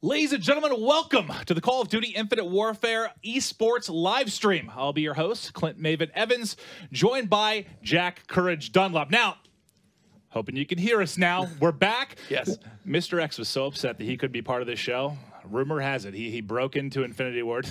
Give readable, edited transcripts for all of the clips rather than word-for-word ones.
Ladies and gentlemen, welcome to the Call of Duty Infinite Warfare eSports live stream. I'll be your host, Clint Maven Evans, joined by Jack Courage Dunlop. Now, hoping you can hear us now. We're back. Yes. Mr. X was so upset that he couldn't be part of this show. Rumor has it he broke into Infinity Ward,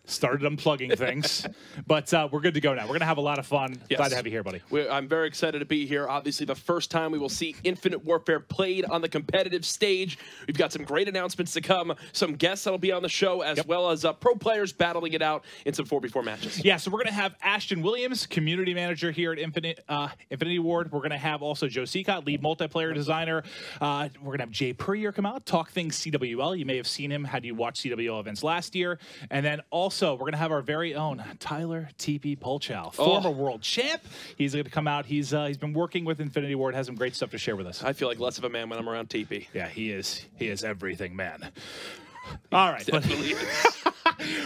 started unplugging things, but we're good to go now. We're going to have a lot of fun. Yes. Glad to have you here, buddy. I'm very excited to be here. Obviously, the first time we will see Infinite Warfare played on the competitive stage. We've got some great announcements to come, some guests that'll be on the show, as well as pro players battling it out in some 4v4 matches. Yeah, so we're going to have Ashton Williams, community manager here at Infinity Ward. We're going to have also Joe Seacott, lead multiplayer designer. We're going to have Jay Purrier come out, talk things CWL. You may have seen him had you watched CWL events last year. And then also, we're going to have our very own Tyler TP Polchow, former world champ. He's going to come out. He's been working with Infinity Ward, has some great stuff to share with us. I feel like less of a man when I'm around TP. Yeah, he is. He is everything, man. All right. Definitely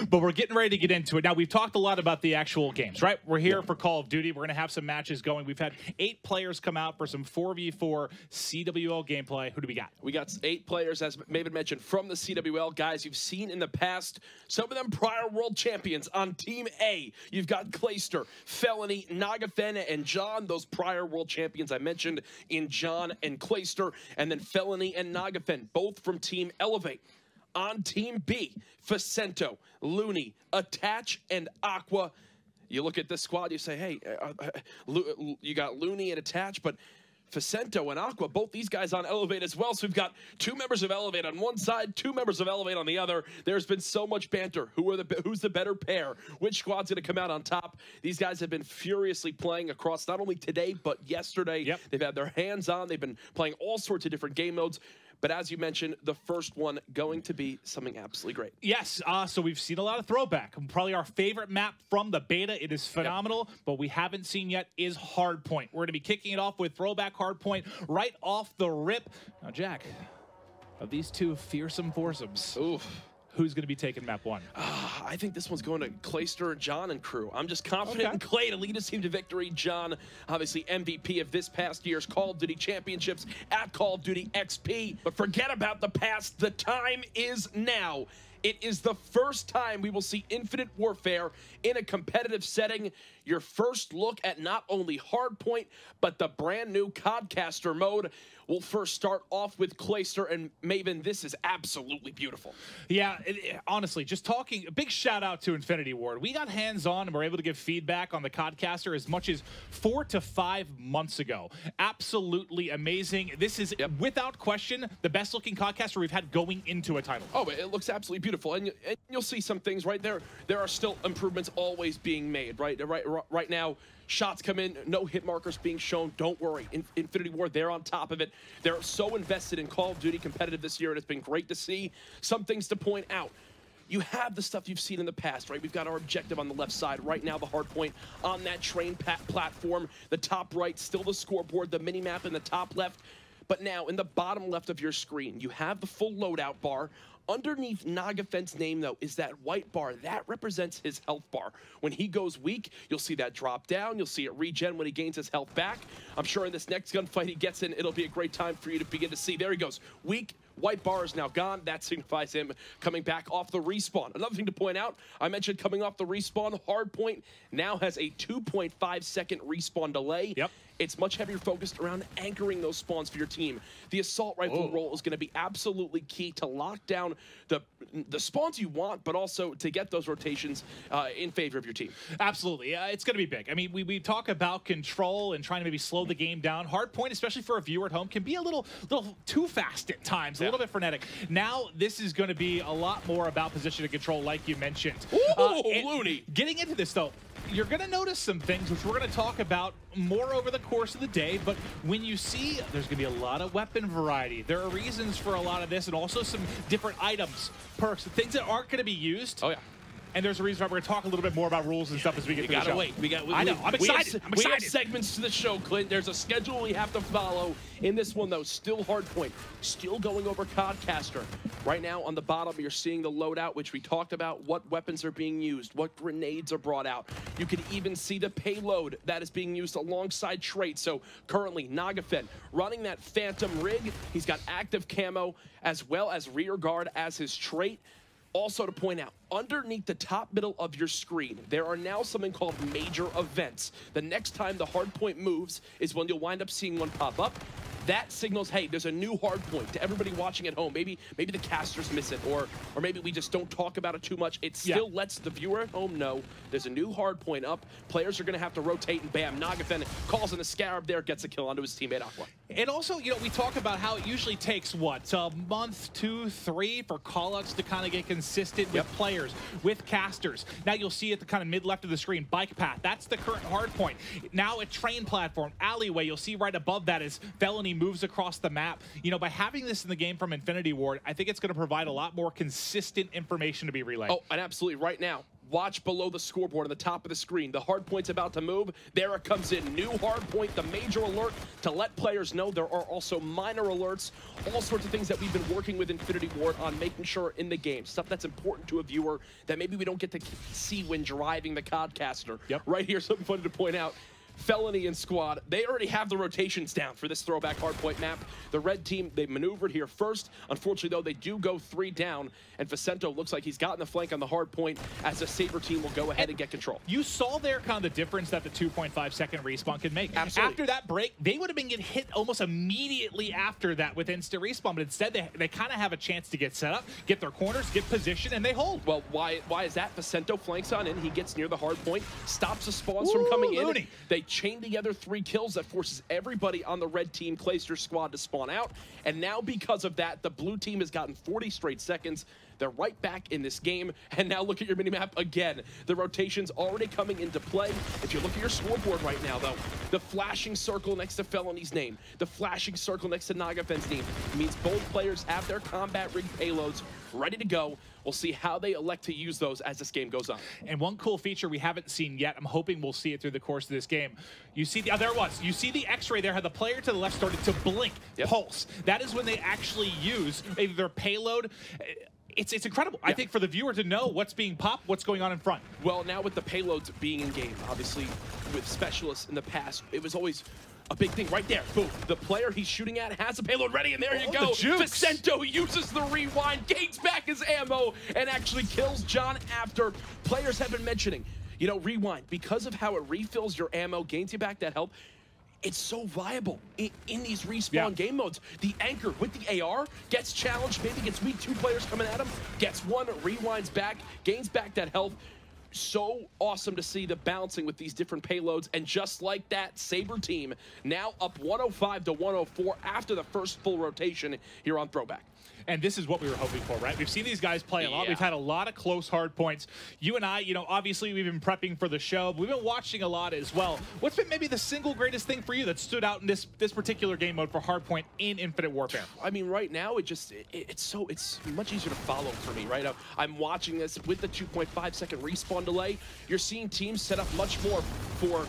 But we're getting ready to get into it. Now, we've talked a lot about the actual games, right? We're here for Call of Duty. We're going to have some matches going. We've had 8 players come out for some 4v4 CWL gameplay. Who do we got? We got 8 players, as Maven mentioned, from the CWL. Guys, you've seen in the past, some of them prior world champions on Team A. You've got CODCaster, Felony, Nagafen, and John, those prior world champions I mentioned in John and CODCaster, and then Felony and Nagafen, both from Team Elevate. On Team B, Facento, Looney, Attach, and Aqua. You look at this squad, you say, hey, you got Looney and Attach, but Facento and Aqua, both these guys on Elevate as well. So we've got 2 members of Elevate on one side, 2 members of Elevate on the other. There's been so much banter. Who's the better pair? Which squad's going to come out on top? These guys have been furiously playing across not only today, but yesterday. Yep. They've had their hands on. They've been playing all sorts of different game modes. But as you mentioned, the first one going to be something absolutely great. Yes, so we've seen a lot of throwback. Probably our favorite map from the beta. It is phenomenal, but we haven't seen yet is Hardpoint. We're going to be kicking it off with throwback Hardpoint right off the rip. Now, Jack, of these 2 fearsome foursomes, who's going to be taking map 1? I think this one's going to CODCaster, John, and crew. I'm just confident in Clay to lead his team to victory. John, obviously MVP of this past year's Call of Duty Championships at Call of Duty XP. But forget about the past. The time is now. It is the first time we will see Infinite Warfare in a competitive setting. Your first look at not only Hardpoint, but the brand new CODCaster mode. We'll first start off with CODCaster and Maven. This is absolutely beautiful. Yeah, honestly, just talking, a big shout out to Infinity Ward. We got hands-on and were able to give feedback on the CODCaster as much as 4 to 5 months ago. Absolutely amazing. This is, without question, the best looking CODCaster we've had going into a title. Oh, it looks absolutely beautiful. And you'll see some things right there. There are still improvements always being made, right? Right now, shots come in, no hit markers being shown. Don't worry. Infinity Ward, they're on top of it. They're so invested in Call of Duty competitive this year, and it's been great to see. Some things to point out. You have the stuff you've seen in the past, right? We've got our objective on the left side. Right now, the hard point on that train platform. The top right, still the scoreboard, the mini-map in the top left. But now, in the bottom left of your screen, you have the full loadout bar. Underneath Nagafen's name, though, is that white bar. That represents his health bar. When he goes weak, you'll see that drop down. You'll see it regen when he gains his health back. I'm sure in this next gunfight he gets in, it'll be a great time for you to begin to see. There he goes. Weak. White bar is now gone. That signifies him coming back off the respawn. Another thing to point out, I mentioned coming off the respawn, Hardpoint now has a 2.5-second respawn delay. Yep. It's much heavier focused around anchoring those spawns for your team. The assault rifle role is going to be absolutely key to lock down the spawns you want, but also to get those rotations in favor of your team. Absolutely. It's going to be big. I mean, we talk about control and trying to maybe slow the game down. Hardpoint, especially for a viewer at home, can be a little too fast at times, a little bit frenetic. Now, this is going to be a lot more about position and control, like you mentioned. Looney. Getting into this, though, you're going to notice some things, which we're going to talk about more over the course of the day, but when you see there's going to be a lot of weapon variety, there are reasons for a lot of this, and also some different items, perks, things that aren't going to be used. Oh, yeah. And there's a reason why we're going to talk a little bit more about rules and stuff as we get through the show. Wait. I know. I'm excited. We have segments to the show, Clint. There's a schedule we have to follow. In this one, though, still hardpoint. Still going over CODCaster. Right now, on the bottom, you're seeing the loadout, which we talked about, what weapons are being used, what grenades are brought out. You can even see the payload that is being used alongside traits. So currently, Nagafen running that Phantom rig. He's got active camo as well as rear guard as his trait. Also to point out, underneath the top middle of your screen, there are now something called major events. The next time the hardpoint moves is when you'll wind up seeing one pop up. That signals, hey, there's a new hardpoint to everybody watching at home. Maybe the casters miss it, or maybe we just don't talk about it too much. It still lets the viewer at home know there's a new hardpoint up. Players are going to have to rotate, and bam, Nagafen calls in the Scarab there, gets a kill onto his teammate Aqua. And also, you know, we talk about how it usually takes, what, a month, 2, 3 for callouts to kind of get consistent with players, with casters. Now you'll see at the kind of mid-left of the screen, bike path. That's the current hardpoint. Now a train platform, alleyway, you'll see right above that is Felony moves across the map. You know, by having this in the game from Infinity Ward, I think it's going to provide a lot more consistent information to be relayed. Oh, and absolutely. Right now, watch below the scoreboard on the top of the screen. The hardpoint's about to move. There it comes in. New hardpoint, the major alert to let players know there are also minor alerts, all sorts of things that we've been working with Infinity Ward on making sure in the game. Stuff that's important to a viewer that maybe we don't get to see when driving the CODCaster. Right here, something funny to point out. Felony and squad, they already have the rotations down for this throwback hardpoint map. The red team, they maneuvered here first. Unfortunately, though, they do go 3 down, and Vicento looks like he's gotten the flank on the hardpoint as the Saber team will go ahead and get control. You saw there kind of the difference that the 2.5-second respawn can make. Absolutely. After that break, they would have been getting hit almost immediately after that with instant respawn, but instead they kind of have a chance to get set up, get their corners, get position, and they hold. Well, why is that? Vicento flanks on in, he gets near the hardpoint, stops the spawns from coming in. They chain together 3 kills that forces everybody on the red team, Clayster squad, to spawn out. And now because of that, the blue team has gotten 40 straight seconds. They're right back in this game. And now look at your minimap again. The rotation's already coming into play. If you look at your scoreboard right now, though, the flashing circle next to Felony's name, the flashing circle next to Nagafen's name, means both players have their combat rig payloads ready to go. We'll see how they elect to use those as this game goes on. And one cool feature we haven't seen yet, I'm hoping we'll see it through the course of this game. You see, there it was. You see the X-ray there, how the player to the left started to blink, pulse. That is when they actually use either their payload. It's incredible. I think for the viewer to know what's being popped, what's going on in front. Well, now with the payloads being in game, obviously with specialists in the past, it was always a big thing right there. Boom. The player he's shooting at has a payload ready, and there you go. Vicento uses the rewind, gains back his ammo, and actually kills John after. Players have been mentioning, you know, rewind, because of how it refills your ammo, gains you back that health. It's so viable in these respawn game modes. The anchor with the AR gets challenged, maybe gets weak, 2 players coming at him, gets 1, rewinds back, gains back that health. So awesome to see the balancing with these different payloads, and just like that, Saber team now up 105 to 104 after the first full rotation here on Throwback. And this is what we were hoping for, right? We've seen these guys play a lot. We've had a lot of close hard points. You and I, you know, obviously we've been prepping for the show, but we've been watching a lot as well. What's been maybe the single greatest thing for you that stood out in this particular game mode for hardpoint in Infinite Warfare? I mean, right now it's much easier to follow for me, right? I'm watching this with the 2.5-second respawn delay. You're seeing teams set up much more for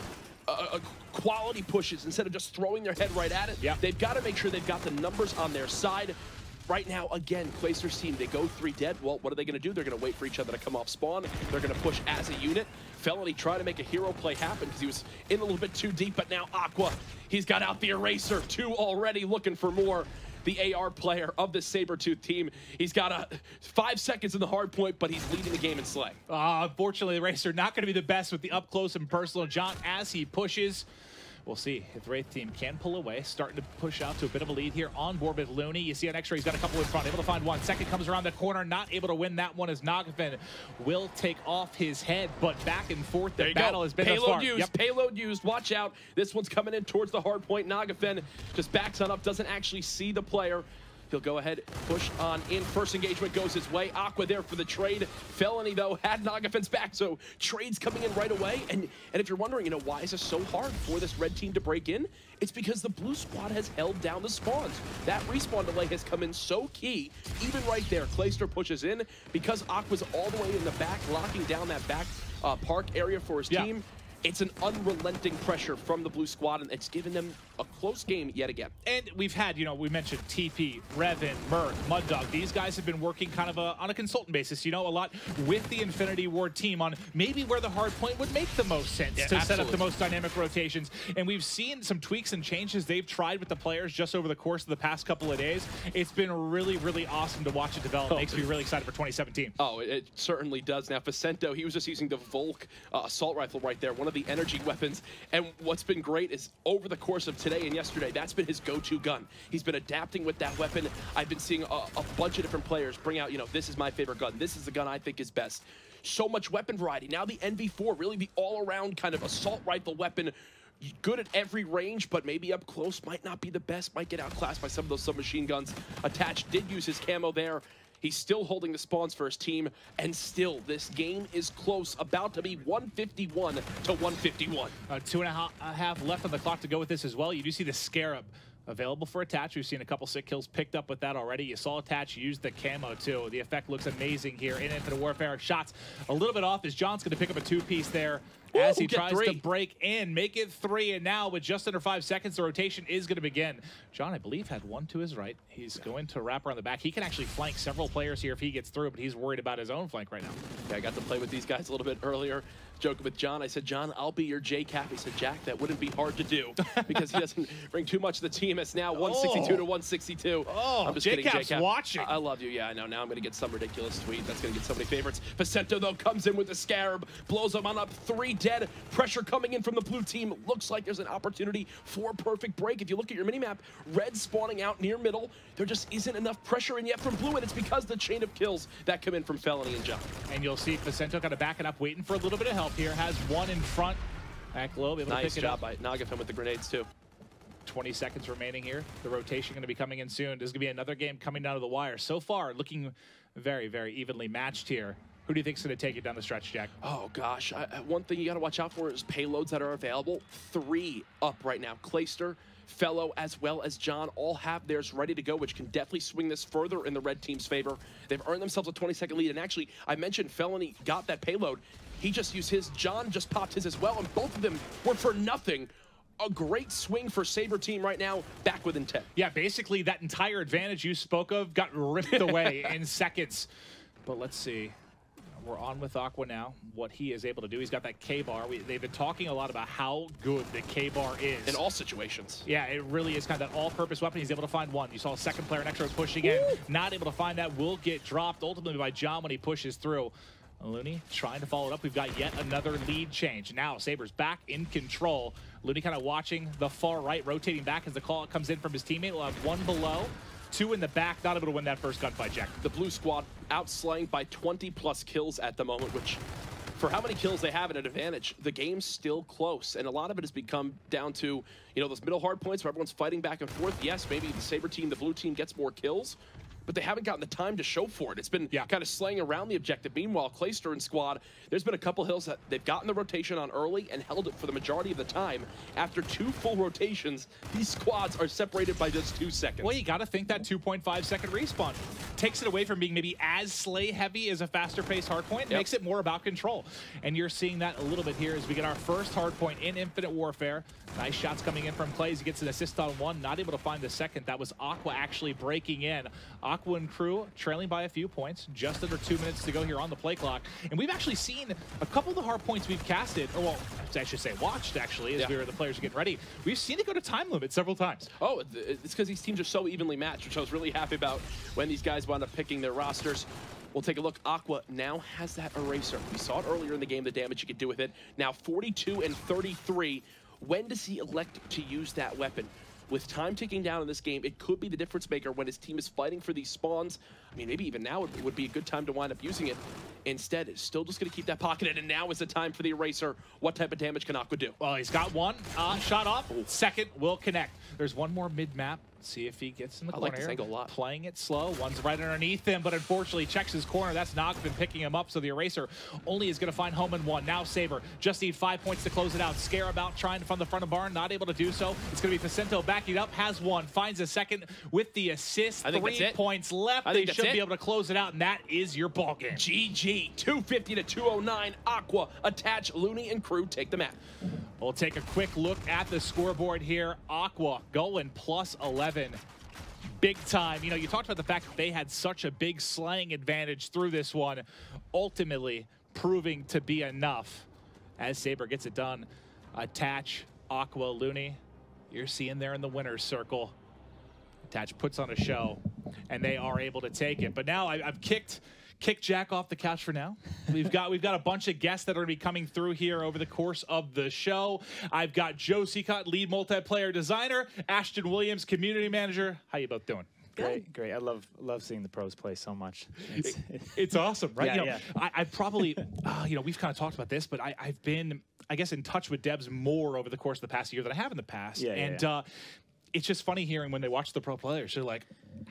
quality pushes instead of just throwing their head right at it. They've got to make sure they've got the numbers on their side. Right now, again, Clayster's team, they go 3 dead. Well, what are they going to do? They're going to wait for each other to come off spawn. They're going to push as a unit. Felony trying to make a hero play happen because he was in a little bit too deep, but now Aqua, he's got out the eraser. 2 already looking for more. The AR player of the Sabertooth team, he's got 5 seconds in the hard point, but he's leading the game in Slay. Unfortunately, the Eraser not going to be the best with the up close and personal. John, as he pushes, we'll see if the Wraith team can pull away, starting to push out to a bit of a lead here on board with Looney. You see on X-ray, he's got a couple in front, able to find 1. Second comes around the corner, not able to win that one as Nagafen will take off his head, but back and forth, the battle has been payload used, payload used, watch out. This one's coming in towards the hard point. Nagafen just backs on up, doesn't actually see the player. He'll go ahead, push on in. First engagement goes his way. Aqua there for the trade. Felony, though, had Nagafen's back, so trades coming in right away. And if you're wondering, why is it so hard for this red team to break in? It's because the blue squad has held down the spawns. That respawn delay has come in so key. Even right there, CODCaster pushes in. Because Aqua's all the way in the back, locking down that back park area for his team. It's an unrelenting pressure from the blue squad, and it's given them a close game yet again. And we've had, we mentioned TP, Revan, Merc, Muddog. These guys have been working kind of on a consultant basis, a lot with the Infinity Ward team on maybe where the hard point would make the most sense to set up the most dynamic rotations. And we've seen some tweaks and changes they've tried with the players just over the course of the past couple of days. It's been really, really awesome to watch it develop. It makes me really excited for 2017. Oh, it certainly does. Now, Vicento, he was just using the Volk assault rifle right there, one of the energy weapons. And what's been great is over the course of today and yesterday, that's been his go-to gun. He's been adapting with that weapon. I've been seeing a bunch of different players bring out, this is my favorite gun. This is the gun I think is best. So much weapon variety. Now the NV4, really the all-around kind of assault rifle weapon. Good at every range, but maybe up close might not be the best. Might get outclassed by some of those submachine guns. Attached did use his camo there. He's still holding the spawns for his team, and still, this game is close, about to be 151 to 151. 2.5 left on the clock to go with this as well. You do see the Scarab available for attach. We've seen a couple sick kills picked up with that already. You saw attach use the camo too. The effect looks amazing here in Infinite Warfare. Shots a little bit off as John's going to pick up a two-piece there. As he tries to break in, make it 3, and now with just under 5 seconds, the rotation is going to begin. John, I believe, had one to his right. He's going to wrap around the back. He can actually flank several players here if he gets through, but he's worried about his own flank right now. Yeah, I got to play with these guys a little bit earlier. Joking with John, I said, John, I'll be your J-Cap. He said, Jack, that wouldn't be hard to do because he doesn't bring too much to the team. It's now 162 to 162. Oh, I'm just J-Cap's watching. I love you. Yeah, I know. Now I'm going to get some ridiculous tweet. That's going to get so many favorites. Vicento, though, comes in with the Scarab, blows him on up. 3 dead. Pressure coming in from the blue team. Looks like there's an opportunity for a perfect break. If you look at your minimap, red spawning out near middle. There just isn't enough pressure in yet from blue, and it's because the chain of kills that come in from Felony and John. And you'll see Vicento kind of backing up, waiting for a little bit of help here. Has one in front. Back low, able to pick it up. Nice job by Nagafen with the grenades, too. 20 seconds remaining here. The rotation going to be coming in soon. This is going to be another game coming down to the wire. So far, looking very, very evenly matched here. Who do you think is going to take it down the stretch, Jack? Oh, gosh. One thing you got to watch out for is payloads that are available. 3 up right now. CODCaster, Fellow, as well as John, all have theirs ready to go, which can definitely swing this further in the red team's favor. They've earned themselves a 20-second lead, and actually, I mentioned Felony got that payload. He just used his. John just popped his as well, and both of them were for nothing. A great swing for Saber team right now, back within 10. Yeah, basically that entire advantage you spoke of got ripped away in seconds. But let's see. We're on with Aqua now, what he is able to do. He's got that K-bar. They've been talking a lot about how good the K-bar is. In all situations. Yeah, it really is kind of that all-purpose weapon. He's able to find one. You saw a second player next row pushing in. Not able to find that. Will get dropped ultimately by John when he pushes through. Looney trying to follow it up. We've got yet another lead change. Now Saber's back in control. Looney kind of watching the far right, rotating back as the call comes in from his teammate. We'll have 1 below. 2 in the back, not able to win that first gunfight, Jack. The blue squad outslaying by 20+ kills at the moment, which, for how many kills they have at an advantage, the game's still close. And a lot of it has become down to, those middle hard points where everyone's fighting back and forth. Yes, maybe the Saber team, the blue team gets more kills, but they haven't gotten the time to show for it. It's been kind of slaying around the objective. Meanwhile, CODCaster and squad, there's been a couple hills that they've gotten the rotation on early and held it for the majority of the time. After 2 full rotations, these squads are separated by just 2 seconds. Well, you got to think that 2.5-second respawn takes it away from being maybe as slay-heavy as a faster-paced hardpoint. Makes it more about control. And you're seeing that a little bit here as we get our first hardpoint in Infinite Warfare. Nice shots coming in from Clays. He gets an assist on 1, not able to find the second. That was Aqua actually breaking in. Aqua and crew trailing by a few points. Just under 2 minutes to go here on the play clock. And we've actually seen a couple of the hard points we've casted, or well, I should say watched actually, as we were the players getting ready. We've seen it go to time limit several times. Oh, it's because these teams are so evenly matched, which I was really happy about when these guys wound up picking their rosters. We'll take a look. Aqua now has that eraser. We saw it earlier in the game, the damage you could do with it. Now 42 and 33. When does he elect to use that weapon? With time ticking down in this game, it could be the difference maker when his team is fighting for these spawns. I mean, maybe even now it would be a good time to wind up using it. Instead, it's still just going to keep that pocketed, and now is the time for the eraser. What type of damage can Aqua do? Well, he's got one shot off. Second will connect. There's one more mid-map. See if he gets in the I corner like this here. angle a lot. Playing it slow. One's right underneath him, but unfortunately checks his corner. That's Nogbin picking him up, so the Eraser only is going to find home in one. Now Saber just need 5 points to close it out. Scareabout trying from the front of barn, not able to do so. It's going to be Facento backing up, has one, finds a second with the assist. 3 points left. They should be able to close it out, and that is your ball game. GG, 250 to 209. Aqua, Attach, Looney, and crew take the map. We'll take a quick look at the scoreboard here. Aqua going plus 11. Big time. You know, you talked about the fact that they had such a big slaying advantage through this one, ultimately proving to be enough as Saber gets it done. Attach, Aqua, Looney, you're seeing there in the winner's circle. Attach puts on a show, and they are able to take it. But now I've kicked Jack off the couch for now. We've got a bunch of guests that are going to be coming through here over the course of the show. I've got Joe Seacott, lead multiplayer designer, Ashton Williams, community manager. How you both doing? Great. I love seeing the pros play so much. It's awesome, right? Yeah, you know, I probably, you know, we've kind of talked about this, but I've been, I guess, in touch with devs more over the course of the past year than I have in the past. It's just funny hearing when they watch the pro players. They're like,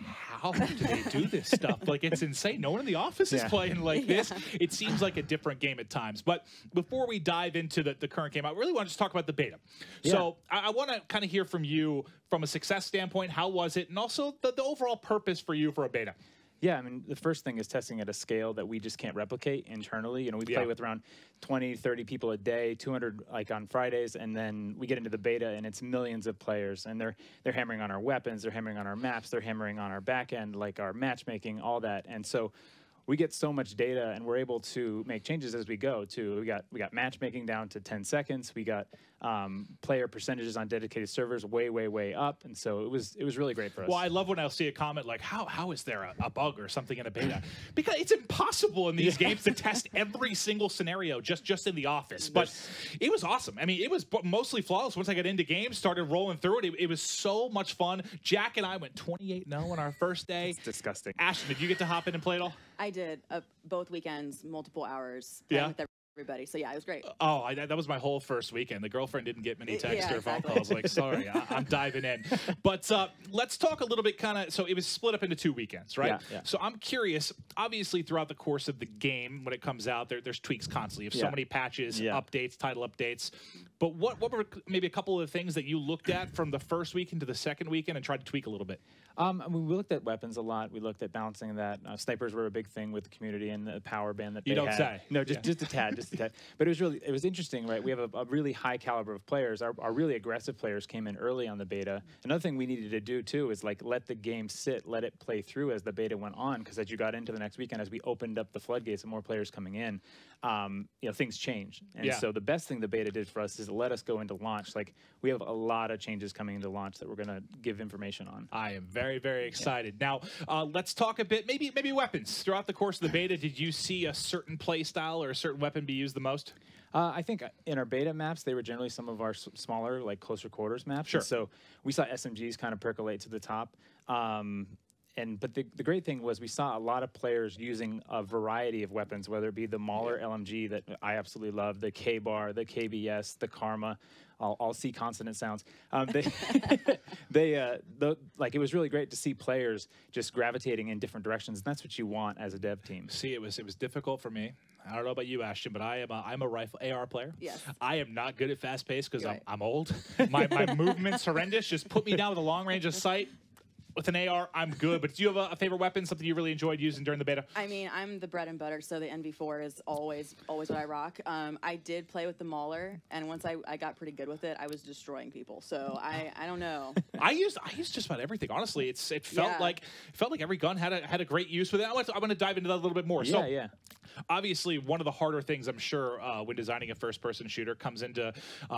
how do they do this stuff? Like, it's insane. No one in the office is playing like this. It seems like a different game at times. But before we dive into the current game, I really want to just talk about the beta. So I want to kind of hear from you from a success standpoint. How was it? And also the overall purpose for you for a beta. Yeah, I mean, the first thing is testing at a scale that we just can't replicate internally. You know, we play with around 20, 30 people a day, 200 like on Fridays, and then we get into the beta and it's millions of players, and they're hammering on our weapons, they're hammering on our maps, they're hammering on our back end, like our matchmaking, all that. And so we get so much data, and we're able to make changes as we go too. We got matchmaking down to 10 seconds. We got player percentages on dedicated servers way up, and so it was really great for us. Well, I love when I'll see a comment like, how is there a bug or something in a beta? Because it's impossible in these games to test every single scenario just in the office. But it was awesome. I mean, it was mostly flawless. Once I got into games, started rolling through it, it was so much fun. Jack and I went 28-0 on our first day. It's disgusting. Ashton, did you get to hop in and play it all? I did both weekends, multiple hours with everybody. So yeah, it was great. Oh, that was my whole first weekend. The girlfriend didn't get many texts or phone calls. Like, sorry, I'm diving in. But let's talk a little bit so it was split up into 2 weekends, right? Yeah. So I'm curious, obviously throughout the course of the game, when it comes out, there's tweaks constantly. You have so many patches, updates, title updates. But what were maybe a couple of the things that you looked at from the first weekend to the second weekend and tried to tweak a little bit? I mean, we looked at weapons a lot. We looked at balancing that. Snipers were a big thing with the community and the power band that they had. You don't say. No, just a tad, just a tad. But it was interesting, right? We have a really high caliber of players. Our really aggressive players came in early on the beta. Another thing we needed to do too is like let the game sit, let it play through as the beta went on, because as you got into the next weekend, as we opened up the floodgates and more players coming in, you know, things changed. And so the best thing the beta did for us is let us go into launch. Like, we have a lot of changes coming into launch that we're going to give information on. I am very, very excited. Now, let's talk a bit, maybe weapons. Throughout the course of the beta, did you see a certain play style or a certain weapon be used the most? I think in our beta maps, they were generally some of our smaller, like closer quarters maps. Sure. And so we saw SMGs kind of percolate to the top. But the great thing was we saw a lot of players using a variety of weapons, whether it be the Mauler LMG that I absolutely love, the K-Bar, the KBS, the Karma, all C consonant sounds. Like, it was really great to see players just gravitating in different directions, and that's what you want as a dev team. See, it was difficult for me. I don't know about you, Ashton, but I'm a rifle AR player. Yes. I am not good at fast pace because I'm old. My movement's horrendous. Just put me down with a long range of sight. With an AR, I'm good. But do you have a favorite weapon, something you really enjoyed using during the beta? I mean, I'm the bread and butter, so the NV4 is always what I rock. I did play with the Mauler, and once I got pretty good with it, I was destroying people. So I don't know. I used just about everything. Honestly, it felt like every gun had a great use with it. I want to dive into that a little bit more. Obviously, one of the harder things, I'm sure, when designing a first-person shooter comes into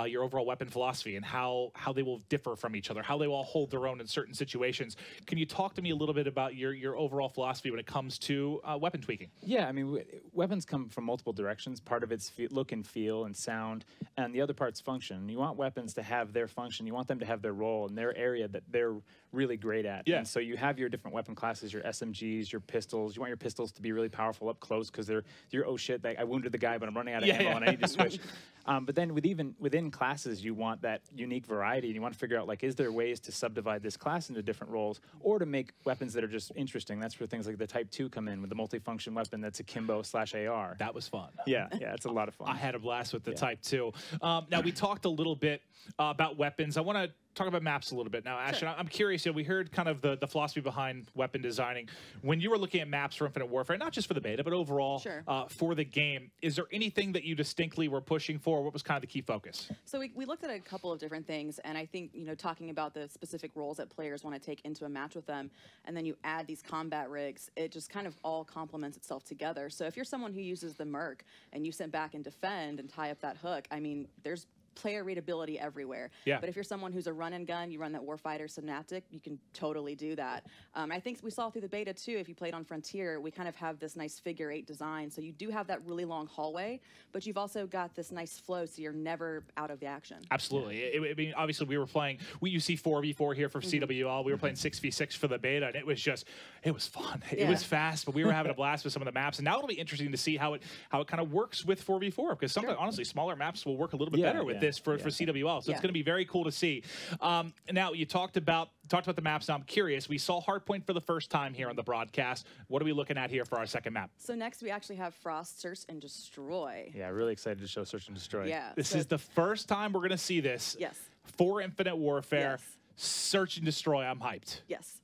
your overall weapon philosophy and how they will differ from each other, how they will all hold their own in certain situations. Can you talk to me a little bit about your overall philosophy when it comes to weapon tweaking? Yeah, I mean, weapons come from multiple directions. Part of it's look and feel and sound, and the other part's function. You want weapons to have their function. You want them to have their role in their area that they're really great at. Yeah. And so you have your different weapon classes, your SMGs, your pistols. You want your pistols to be really powerful up close because they're you're, oh shit, I wounded the guy, but I'm running out of ammo and I need to switch. But then within classes, you want that unique variety, and you want to figure out, like, is there ways to subdivide this class into different roles, or to make weapons that are just interesting? That's where things like the Type 2 come in, with the multifunction weapon that's akimbo/AR. That was fun. Yeah, it's a lot of fun. I had a blast with the Type 2. Now, we talked a little bit about weapons. I want to talk about maps a little bit now. Ashton, I'm curious, we heard kind of the philosophy behind weapon designing. When you were looking at maps for Infinite Warfare, not just for the beta, but overall for the game, is there anything that you distinctly were pushing for? What was kind of the key focus? So we looked at a couple of different things, and I think, talking about the specific roles that players want to take into a match with them, and then you add these combat rigs, it just kind of all complements itself together. So if you're someone who uses the Merc and you sit back and defend and tie up that hook, I mean, there's player readability everywhere. Yeah. But if you're someone who's a run and gun, you run that Warfighter Synaptic, you can totally do that. I think we saw through the beta too, if you played on Frontier, we kind of have this nice figure 8 design. So you do have that really long hallway, but you've also got this nice flow, so you're never out of the action. Absolutely. I mean, obviously we were playing, you see 4v4 here for CWL. We were playing 6v6 for the beta, and it was fun. It was fast, but we were having a blast with some of the maps. And now it'll be interesting to see how it kind of works with 4v4, because sometimes, honestly, smaller maps will work a little bit better with this for CWL. So it's going to be very cool to see. Now, you talked about the maps. Now, I'm curious. We saw Hardpoint for the first time here on the broadcast. What are we looking at here for our second map? So next we actually have Frost, Search, and Destroy. Yeah, really excited to show Search and Destroy. Yeah. This is the first time we're going to see this. Yes. For Infinite Warfare. Yes. Search and Destroy. I'm hyped. Yes.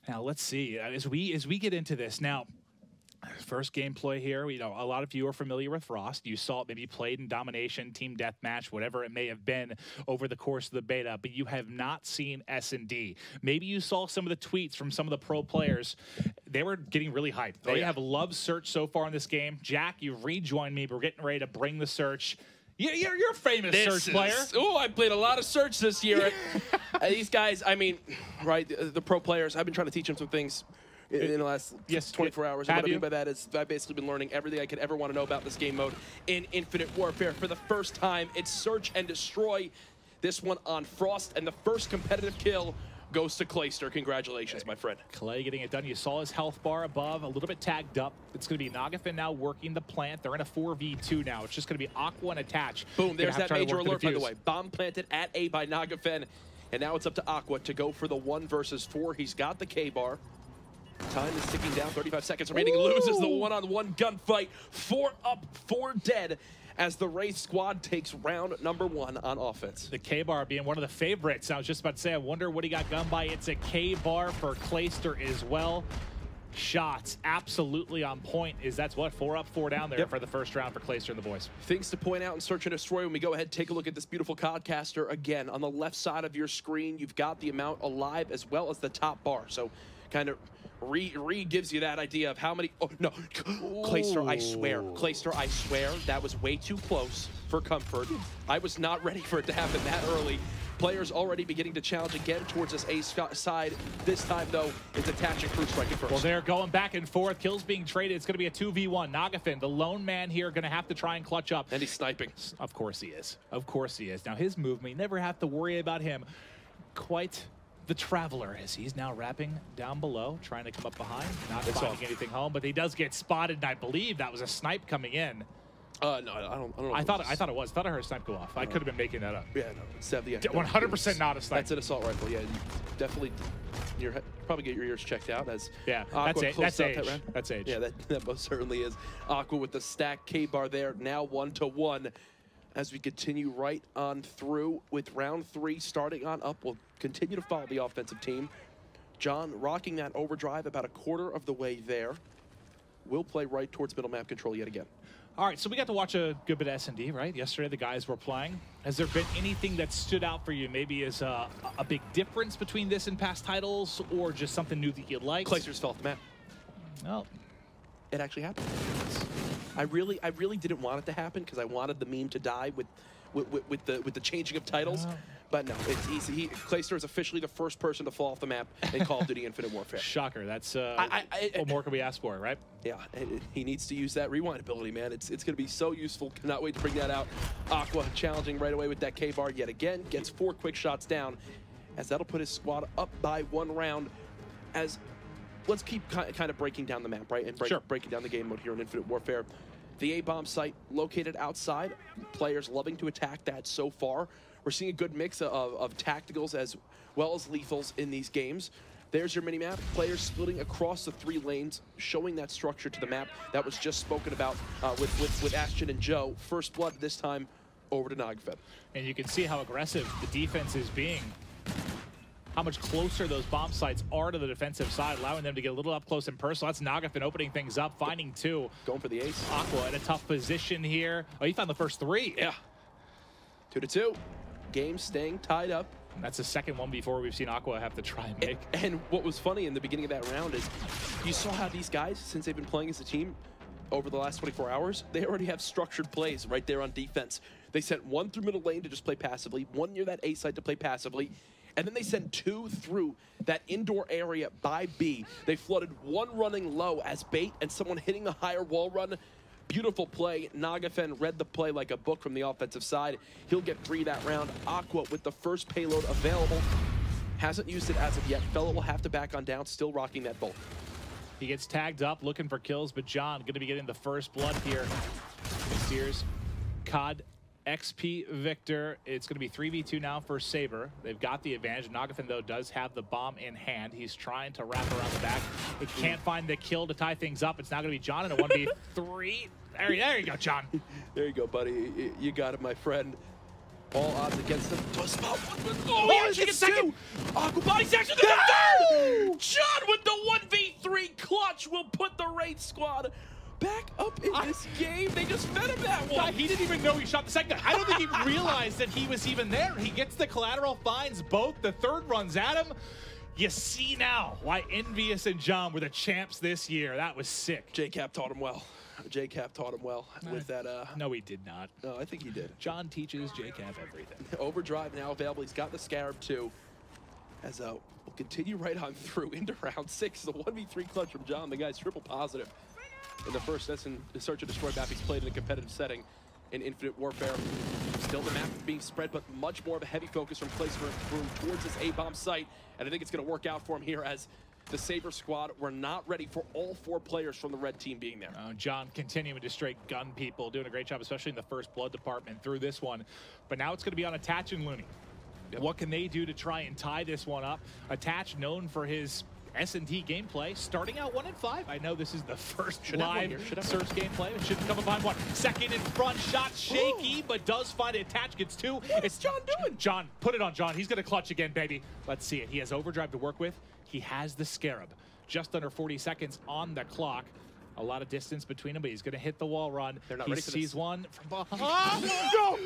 Now, let's see. As we get into this now, first gameplay here, a lot of you are familiar with Frost. You saw it, maybe played in Domination, Team Deathmatch, whatever it may have been over the course of the beta, but you have not seen SnD. Maybe you saw some of the tweets from some of the pro players. They were getting really hyped. They have loved Search so far in this game. Jack, you've rejoined me. We're getting ready to bring the Search. You're a famous Search player. Oh, I played a lot of Search this year. These guys, I mean, right, the pro players, I've been trying to teach them some things in the last 24 hours. And what I mean by that is I've basically been learning everything I could ever want to know about this game mode in Infinite Warfare. For the first time, it's Search and Destroy. This one on Frost, and the first competitive kill goes to Clayster. Congratulations, my friend. Clay getting it done. You saw his health bar above, a little bit tagged up. It's going to be Nagafin now working the plant. They're in a 4v2 now. It's just going to be Aqua and Attach. Boom, there's that major alert, by the way. Bomb planted at A by Nagafin. And now it's up to Aqua to go for the 1 versus 4. He's got the K-bar. Time is ticking down, 35 seconds remaining. Loses the one-on-one gunfight. 4 up, 4 dead as the Wraith squad takes round number 1 on offense. The K-bar being one of the favorites. I was just about to say, I wonder what he got gunned by. It's a K-bar for Clayster as well. Shots absolutely on point. That's what, 4 up, 4 down there for the first round for Clayster and the boys. Things to point out in Search and Destroy when we go ahead and take a look at this beautiful CODCaster. Again, on the left side of your screen, you've got the amount alive as well as the top bar. So kind of gives you that idea of how many. Oh no, Clayster, I swear, Clayster, I swear, that was way too close for comfort. I was not ready for it to happen that early. Players already beginning to challenge again towards this A side. This time, though, it's Attach and Crew striking first. Well, they're going back and forth. Kills being traded. It's going to be a 2v1. Nagafin, the lone man here, going to have to try and clutch up. And he's sniping. Of course he is. Of course he is. Now, his movement, you never have to worry about him. Quite the traveler, as he's now wrapping down below, trying to come up behind. Not finding anything home, but he does get spotted, and I believe that was a snipe coming in. No, I don't know. I thought it was. I thought I heard a snipe go off. I could have been making that up. Yeah, no, it's 100% not a snipe. That's an assault rifle. Yeah, you definitely. Probably get your ears checked out as Aqua that's age. That's age. Yeah, that most certainly is. Aqua with the stack K-bar there, now 1-1. As we continue right on through with round 3 starting on up, we'll continue to follow the offensive team. John rocking that overdrive about a quarter of the way there. We'll play right towards middle map control yet again. All right, so we got to watch a good bit of SnD, right? Yesterday, the guys were playing. Has there been anything that stood out for you, maybe as a big difference between this and past titles, or just something new that you liked? Clayster's fell off the map. Well, it actually happened. I really didn't want it to happen because I wanted the meme to die with the changing of titles. But no, it's easy. Clayster is officially the first person to fall off the map in Call of Duty Infinite Warfare. Shocker. That's what more can we ask for, right? Yeah, he needs to use that rewind ability, man. It's going to be so useful. Cannot wait to bring that out. Aqua challenging right away with that K-bar yet again. Gets 4 quick shots down, as that'll put his squad up by 1 round. As let's keep kind of breaking down the map, right? And breaking down the game mode here in Infinite Warfare. The A-bomb site located outside. Players loving to attack that so far. We're seeing a good mix of tacticals as well as lethals in these games. There's your mini-map. Players splitting across the 3 lanes, showing that structure to the map that was just spoken about with Ashton and Joe. First blood this time over to Nagafed. And you can see how aggressive the defense is being. How much closer those bomb sites are to the defensive side, allowing them to get a little up close and personal. That's Nagafed opening things up, finding 2. Going for the ace. Aqua in a tough position here. Oh, he found the first 3. Yeah. 2-2. Game staying tied up. That's the second 1v4 we've seen Aqua have to try and make. And what was funny in the beginning of that round is you saw how these guys, since they've been playing as a team over the last 24 hours, they already have structured plays right there on defense. They sent 1 through middle lane to just play passively, 1 near that A site to play passively, and then they sent 2 through that indoor area by B. They flooded 1 running low as bait and someone hitting the higher wall run. Beautiful play. Nagafed read the play like a book from the offensive side. He'll get 3 that round. Aqua with the first payload available. Hasn't used it as of yet. Fella will have to back on down, still rocking that bolt. He gets tagged up, looking for kills, but John going to be getting the first blood here. Steers COD XP Victor. It's going to be 3v2 now for Saber. They've got the advantage. Nagafed, though, does have the bomb in hand. He's trying to wrap around the back. He can't find the kill to tie things up. It's now going to be John in a 1v3. There you go, John. There you go, buddy. You got it, my friend. All odds against him. Oh, he actually gets second. Aqua body's actually the third. John with the 1v3 clutch will put the Wraith squad back up in this game. They just fed him that one. He didn't even know he shot the second. I don't think he realized that he was even there. He gets the collateral, finds both. The third runs at him. You see now why Envious and John were the champs this year. That was sick. JCap taught him well. JCap taught him well with that. No, he did not. No, I think he did. John teaches JCap everything. Overdrive now available. He's got the Scarab too. As we'll continue right on through into round 6. The 1v3 clutch from John. The guy's triple positive in the first in the Search and Destroy map he's played in a competitive setting in Infinite Warfare. Still the map being spread, but much more of a heavy focus from placement towards this A-bomb site. And I think it's going to work out for him here as the Saber squad were not ready for all 4 players from the red team being there. John continuing to straight gun people, doing a great job, especially in the first blood department through this one. But now it's going to be on Attach and Looney. Yep. What can they do to try and tie this one up? Attach, known for his SnD gameplay, starting out 1-5. I know this is the first live Search gameplay. It shouldn't come behind 1. Second in front, shot shaky, but does find it. Attach, gets 2. What's John doing? John, put it on John. He's going to clutch again, baby. Let's see it. He has overdrive to work with. He has the Scarab. Just under 40 seconds on the clock. A lot of distance between them, but he's going to hit the wall run. They're not he ready for sees this. one from behind. No!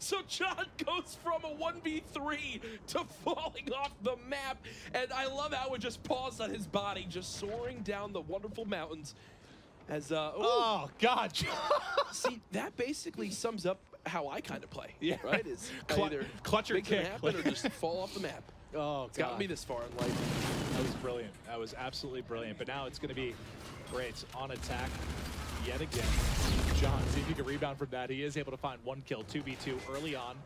So John goes from a 1v3 to falling off the map. And I love how it just paused on his body, just soaring down the wonderful mountains. As oh, God. See, that basically sums up how I kind of play. Yeah. Right? It's either clutch or make kick. it happen or just fall off the map. Oh, it's gotten me this far in life. That was brilliant. That was absolutely brilliant. But now it's going to be great on attack yet again. John, see if you can rebound from that. He is able to find 1 kill, 2v2 early on.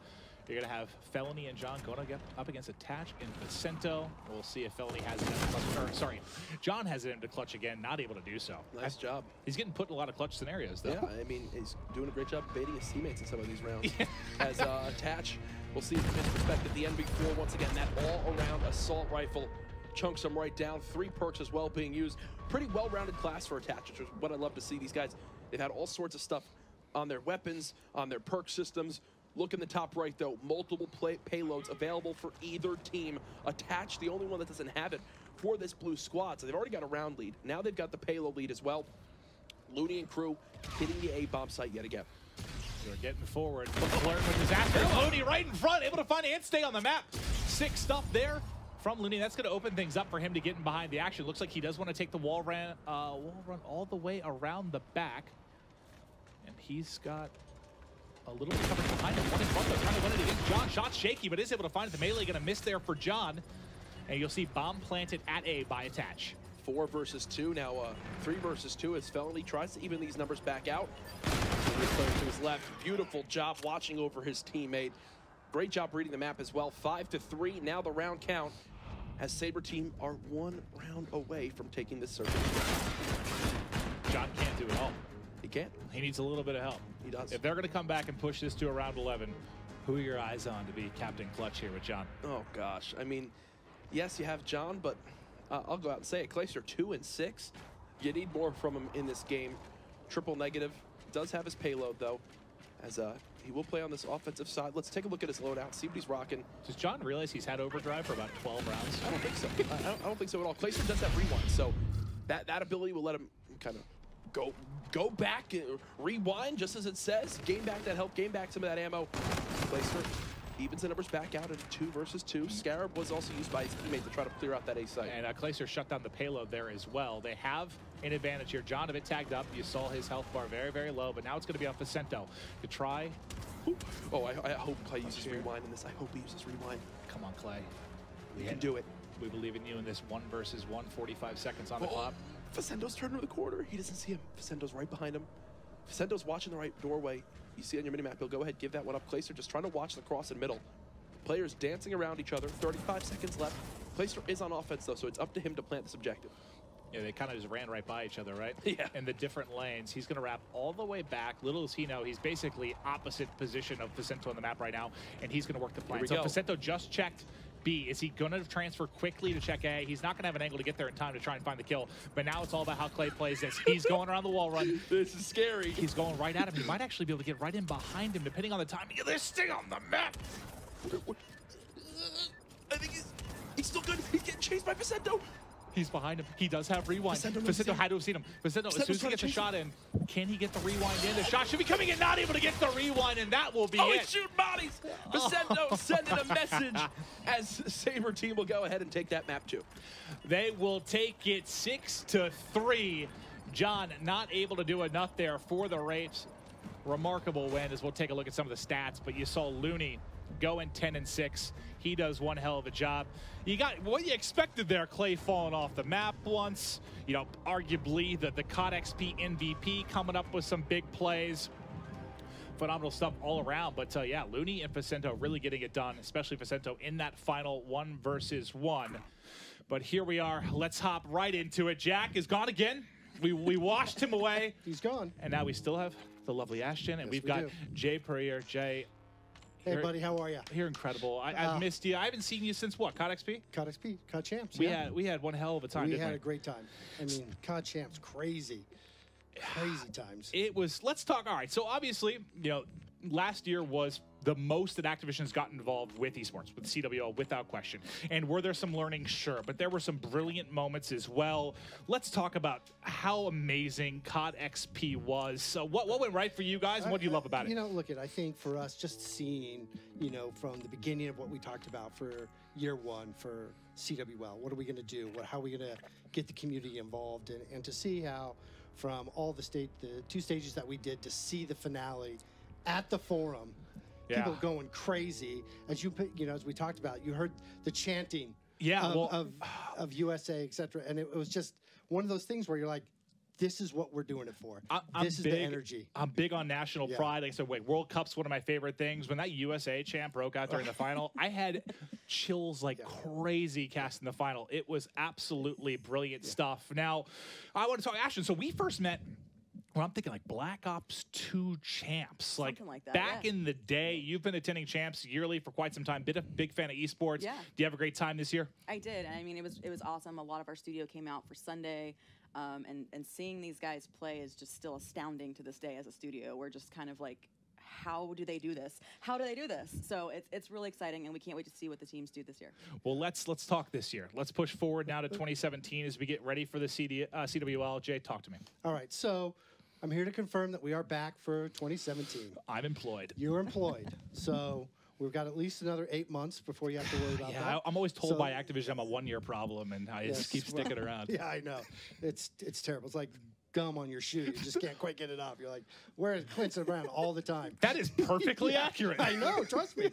You're going to have Felony and John going up against Attach and Vicento. We'll see if Felony has it in the clutch. Or, sorry, John has it in the clutch again, not able to do so. Nice job. He's getting put in a lot of clutch scenarios, though. Yeah, I mean, he's doing a great job baiting his teammates in some of these rounds. As Attach, we'll see from his perspective, the NB4, once again, that all-around assault rifle chunks him right down. 3 perks as well being used. Pretty well-rounded class for Attach, which is what I love to see. These guys, they've had all sorts of stuff on their weapons, on their perk systems. Look in the top right, though. Multiple payloads available for either team. Attach, the only one that doesn't have it for this blue squad. So they've already got a round lead. Now they've got the payload lead as well. Looney and crew hitting the A-bomb site yet again. They're getting forward. Learn with disaster. Looney right in front, able to find and stay on the map. 6 stuff there from Looney. That's going to open things up for him to get in behind the action. Looks like he does want to take the wall run all the way around the back. And he's got a little bit covered behind him. 1 in front, though, trying to win it against John. Shot shaky, but is able to find it. The melee going to miss there for John. And you'll see bomb planted at A by Attach. 4 versus 2, now 3 versus 2 as Felony tries to even these numbers back out. Player to his left, beautiful job watching over his teammate. Great job reading the map as well. 5-3, now the round count as Saber team are 1 round away from taking this circuit. John can't do it all. He can't. He needs a little bit of help. He does. If they're going to come back and push this to a round 11, who are your eyes on to be Captain Clutch here with John? Oh, gosh. I mean, yes, you have John, but I'll go out and say it. CODCaster 2 and 6. You need more from him in this game. Triple negative. Does have his payload, though, as he will play on this offensive side. Let's take a look at his loadout, see what he's rocking. Does John realize he's had overdrive for about 12 rounds? I don't think so. I don't think so at all. CODCaster does have rewind, so that ability will let him kind of go back, rewind, just as it says. Gain back that health, gain back some of that ammo. CODCaster evens the numbers back out at 2 versus 2. Scarab was also used by his teammate to try to clear out that A site. And CODCaster shut down the payload there as well. They have an advantage here. John, a bit tagged up. You saw his health bar very, very low, but now it's going to be on Facento to try. Oh, I hope Clay uses rewind in this. I hope he uses rewind. Come on, Clay. You can do it. We believe in you in this 1 versus 1, 45 seconds on the clock. Facendo's turning to the corner. He doesn't see him. Facendo's right behind him. Facendo's watching the right doorway. You see on your minimap, he'll go ahead, give that one up. CODCaster just trying to watch the cross and middle. Players dancing around each other. 35 seconds left. CODCaster is on offense, though, so it's up to him to plant this objective. Yeah, they kind of just ran right by each other, right? Yeah. In the different lanes. He's going to wrap all the way back. Little does he know, he's basically opposite position of Facento on the map right now, and he's going to work the plan. So Facento just checked B. Is he going to transfer quickly to check A? He's not going to have an angle to get there in time to try and find the kill. But now it's all about how Clay plays this. He's going around the wall run. This is scary. He's going right at him. He might actually be able to get right in behind him, depending on the timing of this thing on the map. I think he's still good. He's getting chased by Facento. He's behind him. He does have rewind. Facento had to have seen him. Facento, as soon as he gets a shot in, can he get the rewind in? The shot should be coming in, not able to get the rewind, and that will be it. He's shooting bodies. Facento sending a message as Saber team will go ahead and take that map too. They will take it 6-3. John not able to do enough there for the Wraiths. Remarkable win, as we'll take a look at some of the stats, but you saw Looney going 10-6. He does one hell of a job. You got what you expected there, Clay falling off the map once. You know, arguably the CODXP MVP coming up with some big plays. Phenomenal stuff all around, but yeah, Looney and Facento really getting it done, especially Facento in that final 1 versus 1. But here we are. Let's hop right into it. Jack is gone again. We washed him away. He's gone. And now we still have the lovely Ashton, and we've got Jay Purrier. Jay, hey, buddy, how are you? You're incredible. I've missed you. I haven't seen you since what, CODXP? CODXP, COD Champs. We had one hell of a time, We didn't had a great time. I mean, COD Champs, crazy times. It was, let's talk, all right, so obviously, you know, last year was the most that Activision's gotten involved with esports, with CWL, without question. And were there some learning? Sure, but there were some brilliant moments as well. Let's talk about how amazing COD XP was. So what went right for you guys, and what do you love about it? You know, look, I think for us, just seeing, you know, from the beginning of what we talked about for year 1 for CWL, what are we going to do? How are we going to get the community involved? And to see how from all the 2 stages that we did, to see the finale at the forum, people going crazy, as as we talked about, you heard the chanting of USA, etc. And it was just one of those things where you're like, this is what we're doing it for. This is the energy. I'm big on national pride. Like I said, World Cup's one of my favorite things. When that USA champ broke out during the final, I had chills like crazy casting the final. It was absolutely brilliant stuff. Now, I want to talk Ashton. So we first met, well, I'm thinking like Black Ops 2 champs. Something like that, back in the day, you've been attending champs yearly for quite some time. Been a big fan of esports. Yeah. Do you have a great time this year? I did. I mean, it was awesome. A lot of our studio came out for Sunday. And seeing these guys play is just still astounding to this day as a studio. We're just kind of like, how do they do this? How do they do this? So it's really exciting, and we can't wait to see what the teams do this year. Well, let's talk this year. Let's push forward now to 2017 as we get ready for the CWL. Jay, talk to me. All right, so I'm here to confirm that we are back for 2017. I'm employed. You're employed. So we've got at least another 8 months before you have to worry about that. I'm always told by Activision I'm a 1-year problem, and I just keep sticking around. Yeah, I know. It's terrible. It's like gum on your shoe. You just can't quite get it off. You're like, where is Clinton around all the time? That is perfectly accurate. I know. Trust me.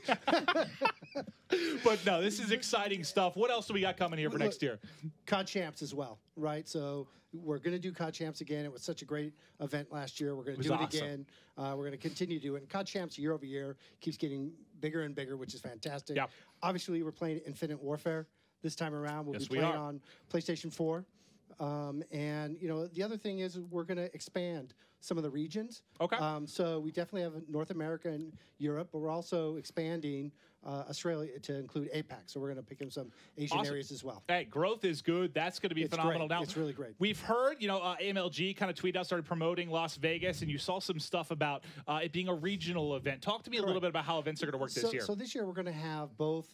But no, this is exciting stuff. What else do we got coming here for next year? COD Champs as well, right? So we're going to do COD Champs again. It was such a great event last year. We're going to do it again. We're going to continue to do it. And COD Champs year over year keeps getting bigger and bigger, which is fantastic. Yeah. Obviously, we're playing Infinite Warfare this time around. We'll Yes, be we playing are. on PlayStation 4. And you know, the other thing is we're going to expand some of the regions. Okay. So we definitely have North America and Europe, but we're also expanding Australia to include APAC. So we're going to pick in some Asian Awesome. areas as well. Hey, growth is good. That's going to be It's phenomenal. great. Now, It's really great. We've heard, you know, AMLG kind of tweeted out, started promoting Las Vegas, and you saw some stuff about it being a regional event. Talk to me a little bit about how events are going to work this year. So this year we're going to have both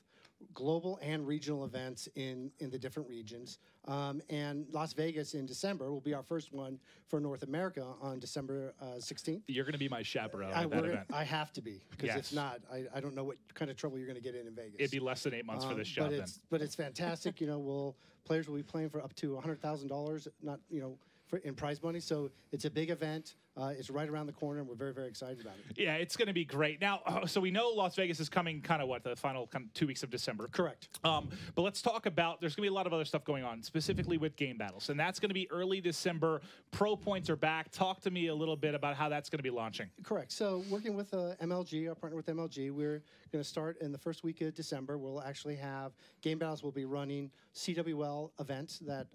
global and regional events in the different regions. And Las Vegas in December will be our first one for North America on December 16th. You're going to be my chaperone at that event. I have to be, because Yes. if not, I don't know what kind of trouble you're going to get in Vegas. It'd be less than 8 months for this job then. But it's fantastic. You know, players will be playing for up to $100,000, not, you know, in prize money. So it's a big event. It's right around the corner, and we're very, very excited about it. Yeah, it's going to be great. Now, so we know Las Vegas is coming kind of the final 2 weeks of December. Correct. But let's talk about, there's going to be a lot of other stuff going on, specifically with game battles. And that's going to be early December. Pro points are back. Talk to me a little bit about how that's going to be launching. Correct. So working with MLG, our partner with MLG, we're going to start in the first week of December. We'll actually have game battles. We'll be running CWL events that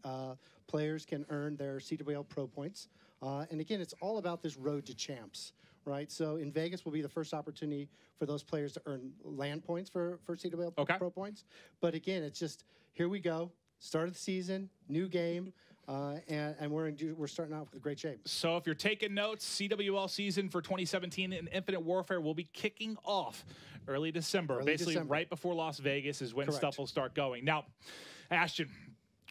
players can earn their CWL pro points. And again, it's all about this road to champs, right? So in Vegas will be the first opportunity for those players to earn land points for CWL pro points. But again, it's just, here we go, start of the season, new game. And we're starting out with great shape. So if you're taking notes, CWL season for 2017 in Infinite Warfare will be kicking off early December. Basically, right before Las Vegas is when stuff will start going. Now, Ashton,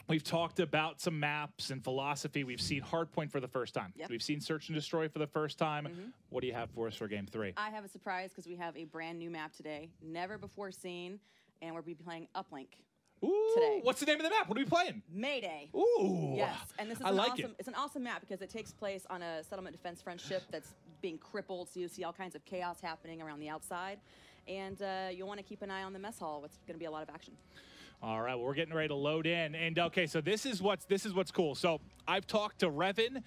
we've talked about some maps and philosophy. We've seen Hardpoint for the first time. Yep. We've seen Search and Destroy for the first time. What do you have for us for Game 3? I have a surprise because we have a brand new map today, never before seen, and we'll be playing Uplink. Ooh, today. What's the name of the map? What are we playing? Mayday. Ooh. Yes, and this is It's an awesome map because it takes place on a settlement defense friendship that's being crippled, so you see all kinds of chaos happening around the outside, and you'll want to keep an eye on the mess hall. It's going to be a lot of action. All right, well, we're getting ready to load in, and okay, so this is what's cool. So I've talked to Revan.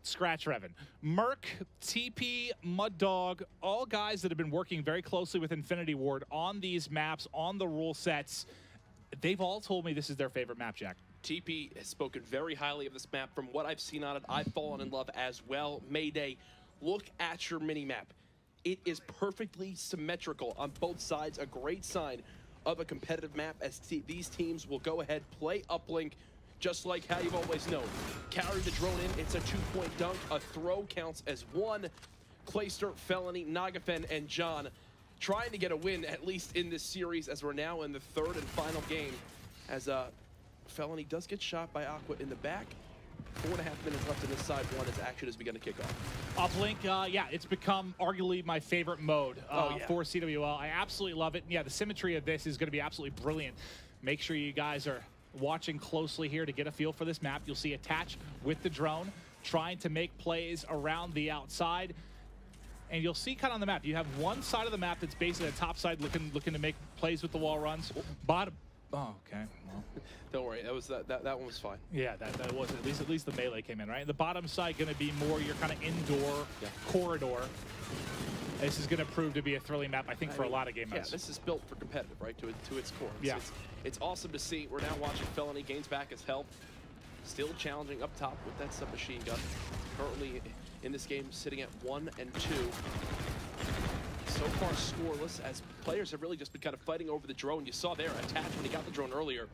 Scratch Revan. Merc, TP, Mud Dog, all guys that have been working very closely with Infinity Ward on these maps, on the rule sets. They've all told me this is their favorite map, Jack. TP has spoken very highly of this map. From what I've seen on it, I've fallen in love as well. Mayday, look at your mini-map. It is perfectly symmetrical on both sides, a great sign of a competitive map as these teams will go ahead, play uplink, just like how you've always known. Carry the drone in, it's a 2-point dunk, a throw counts as one. Clayster, Felony, Nagafen, and John trying to get a win, at least in this series, as we're now in the third and final game. As Felony does get shot by Aqua in the back. 4.5 minutes left in this side one as action has begun to kick off. Uplink, yeah, it's become arguably my favorite mode for CWL. I absolutely love it. And yeah, the symmetry of this is going to be absolutely brilliant. Make sure you guys are watching closely here to get a feel for this map. You'll see Attach with the drone, trying to make plays around the outside. And you'll see kind of on the map, you have one side of the map that's basically the top side looking to make plays with the wall runs. Bottom. Oh, okay. Well, don't worry. That one was fine. Yeah, that was at least the melee came in, right? The bottom side going to be more your kind of indoor corridor. This is going to prove to be a thrilling map, I think, for a lot of game modes. Yeah, this is built for competitive, right? To its core. Yeah. It's awesome to see. We're now watching Felony gains back his health. Still challenging up top with that submachine gun. Currently in this game sitting at 1 and 2. So far scoreless as players have really just been kind of fighting over the drone. You saw there, Attach when he got the drone earlier.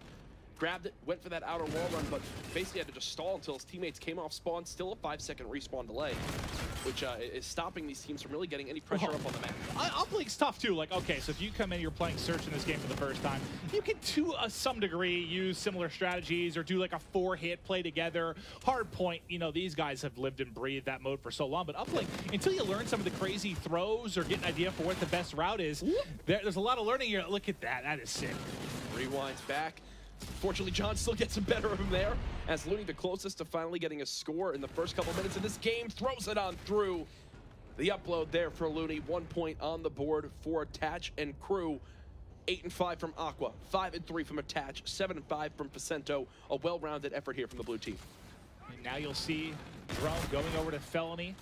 Grabbed it, went for that outer wall run, but basically had to just stall until his teammates came off spawn. Still a 5-second respawn delay, which is stopping these teams from really getting any pressure up on the map. Uplink's tough too. Like, okay, so if you come in, you're playing Search in this game for the first time, you can to some degree use similar strategies or do like a 4-hit play together. Hardpoint, you know, these guys have lived and breathed that mode for so long, but Uplink, until you learn some of the crazy throws or get an idea for what the best route is, there's a lot of learning here. Look at that, that is sick. Rewinds back. Fortunately, John still gets the better of him there, as Looney, the closest to finally getting a score in the first couple minutes of this game, throws it on through. The upload there for Looney, 1 point on the board for Attach and crew. 8 and 5 from Aqua, 5 and 3 from Attach, 7 and 5 from Pacento. A well-rounded effort here from the blue team. And now you'll see Drone going over to Felony.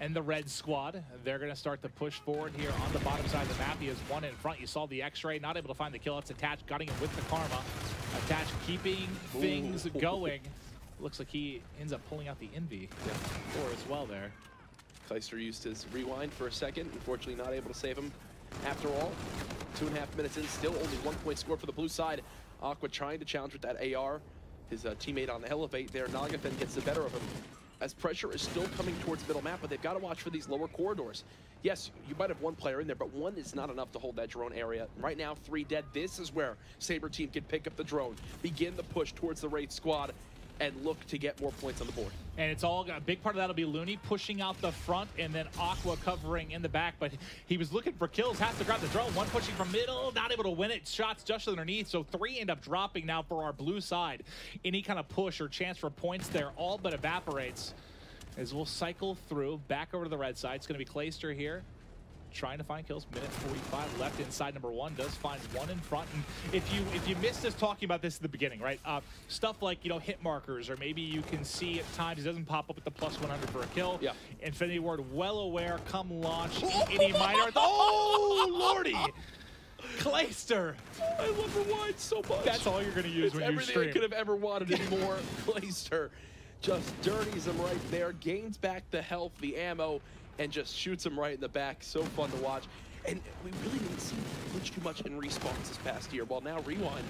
and the red squad. They're going to start to push forward here on the bottom side of the map. He has one in front. You saw the X-ray, not able to find the kill. It's Attach, gutting him with the Karma. Attach keeping things going. Looks like he ends up pulling out the Envy for as well there. CODCaster used his rewind for a second. Unfortunately, not able to save him. After all, 2.5 minutes in, still only 1 point scored for the blue side. Aqua trying to challenge with that AR. His teammate on the elevate there. Nagafen gets the better of him. As pressure is still coming towards middle map, but they've got to watch for these lower corridors. Yes, you might have one player in there, but one is not enough to hold that drone area. Right now, 3 dead. This is where Saber team can pick up the drone, begin the push towards the Wraith squad, and look to get more points on the board. And it's all, a big part of that will be Looney pushing out the front and then Aqua covering in the back, but he was looking for kills, has to grab the drone, one pushing from middle, not able to win it, shots just underneath, so 3 end up dropping now for our blue side. Any kind of push or chance for points there all but evaporates as we'll cycle through, back over to the red side. It's going to be CODCaster here, trying to find kills. Minute 45 left inside number 1, does find one in front. And if you missed us talking about this at the beginning, right? Stuff like, you know, hit markers, or maybe you can see at times it doesn't pop up at the +100 for a kill. Yeah. Infinity Ward well aware, come launch, any minor. Oh, lordy! CODCaster! I love rewind so much. That's all you're going to use when you stream. Everything I could have ever wanted anymore. CODCaster just dirties him right there, gains back the health, the ammo, and just shoots him right in the back. So fun to watch. And we really didn't see much too much in respawns this past year. While now Rewind,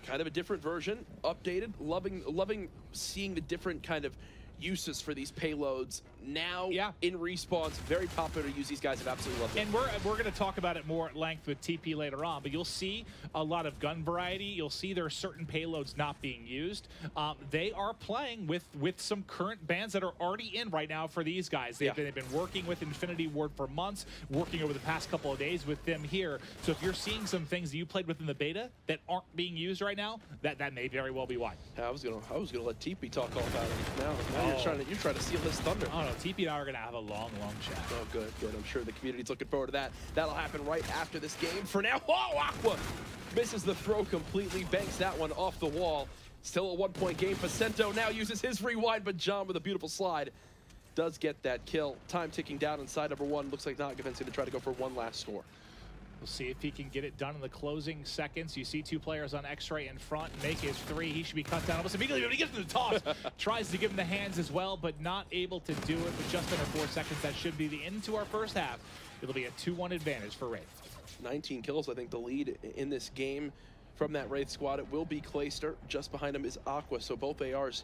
kind of a different version, updated, loving seeing the different kind of uses for these payloads. Now in respawns, very popular to use. These guys have absolutely loved it. And we're going to talk about it more at length with TP later on, but you'll see a lot of gun variety. You'll see there are certain payloads not being used. They are playing with some current bans that are already in right now for these guys. They've been working with Infinity Ward for months, working over the past couple of days with them here. So if you're seeing some things that you played with in the beta that aren't being used right now, that may very well be why. I was gonna let TP talk all about it. Now you're trying to steal his thunder. Oh no, TP and I are gonna have a long chat. Oh good. I'm sure the community's looking forward to that. That'll happen right after this game. For now, Aqua misses the throw completely, banks that one off the wall. Still a 1 point game. Facento now uses his rewind, but John with a beautiful slide does get that kill. Time ticking down inside number 1. Looks like Nagaven's gonna try to go for one last score. We'll see if he can get it done in the closing seconds. You see 2 players on X-Ray in front, make his 3. He should be cut down almost immediately, but he gets to the toss. Tries to give him the hands as well, but not able to do it with just under 4 seconds. That should be the end to our first half. It'll be a 2-1 advantage for Wraith. 19 kills, I think, the lead in this game from that Wraith squad. It will be CODCaster. Just behind him is Aqua, so both ARs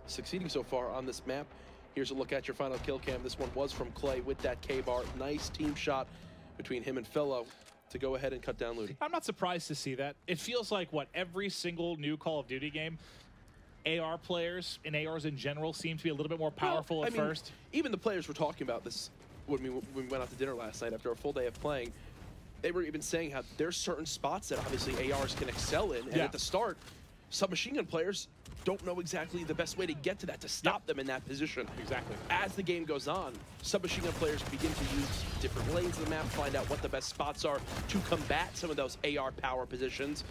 succeeding so far on this map. Here's a look at your final kill cam. This one was from Clay with that K-bar. Nice team shot between him and Fellow to go ahead and cut down Looney. I'm not surprised to see that. It feels like, every single new Call of Duty game, AR players and ARs in general seem to be a little bit more powerful at first. Even the players were talking about this when we went out to dinner last night after a full day of playing. They were even saying how there's certain spots that obviously ARs can excel in, and at the start, submachine gun players don't know exactly the best way to get to that, to stop them in that position. Exactly. As the game goes on, submachine gun players begin to use different lanes of the map, find out what the best spots are to combat some of those AR power positions.